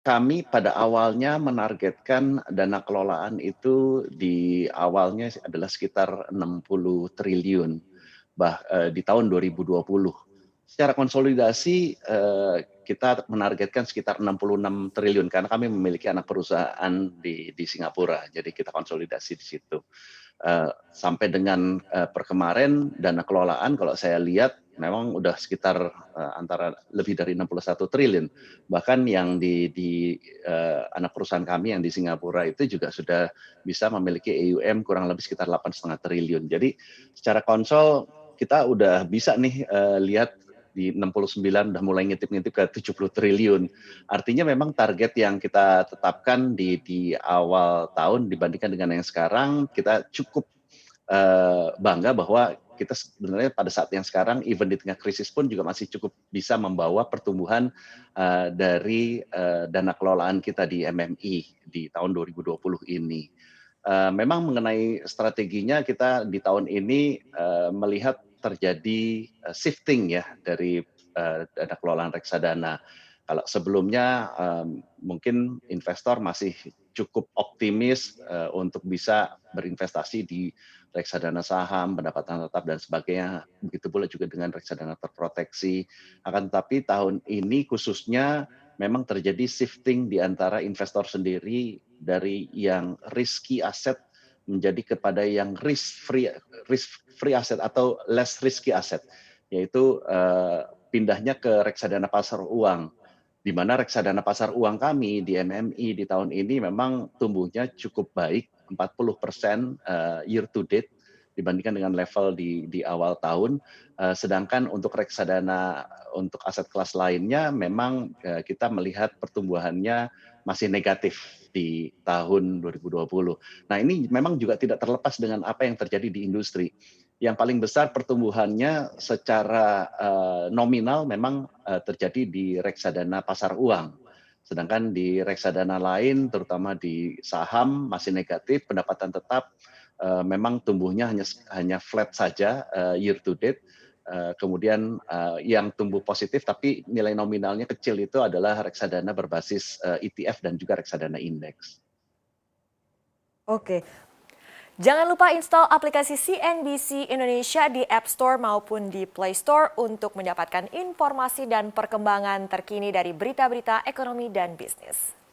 Kami pada awalnya menargetkan dana kelolaan itu di awalnya adalah sekitar 60 triliun di tahun 2020. Secara konsolidasi, kita menargetkan sekitar 66 triliun karena kami memiliki anak perusahaan di Singapura, jadi kita konsolidasi di situ. Sampai dengan per kemarin dana kelolaan kalau saya lihat memang udah sekitar antara lebih dari 61 triliun. Bahkan yang anak perusahaan kami yang di Singapura itu juga sudah bisa memiliki AUM kurang lebih sekitar 8,5 triliun. Jadi secara konsol kita udah bisa nih lihat di 69 udah mulai ngintip-ngintip ke 70 triliun. Artinya memang target yang kita tetapkan di awal tahun dibandingkan dengan yang sekarang, kita cukup bangga bahwa kita sebenarnya pada saat yang sekarang, even di tengah krisis pun juga masih cukup bisa membawa pertumbuhan dari dana kelolaan kita di MMI di tahun 2020 ini. Memang mengenai strateginya kita di tahun ini melihat terjadi shifting ya dari dana kelolaan reksadana. Kalau sebelumnya mungkin investor masih cukup optimis untuk bisa berinvestasi di reksadana saham, pendapatan tetap dan sebagainya. Begitu pula juga dengan reksadana terproteksi. Akan tetapi tahun ini khususnya memang terjadi shifting di antara investor sendiri dari yang risky asset menjadi kepada yang risk free asset atau less risky asset, yaitu pindahnya ke reksadana pasar uang, di mana reksadana pasar uang kami di MMI di tahun ini memang tumbuhnya cukup baik, 40% year to date dibandingkan dengan level di awal tahun. Sedangkan untuk reksadana untuk aset kelas lainnya memang kita melihat pertumbuhannya masih negatif di tahun 2020. Nah, ini memang juga tidak terlepas dengan apa yang terjadi di industri. Yang paling besar pertumbuhannya secara nominal memang terjadi di reksadana pasar uang. Sedangkan di reksadana lain, terutama di saham, masih negatif, pendapatan tetap memang tumbuhnya hanya flat saja year to date. Kemudian yang tumbuh positif tapi nilai nominalnya kecil itu adalah reksadana berbasis ETF dan juga reksadana indeks. Oke, jangan lupa install aplikasi CNBC Indonesia di App Store maupun di Play Store untuk mendapatkan informasi dan perkembangan terkini dari berita-berita ekonomi dan bisnis.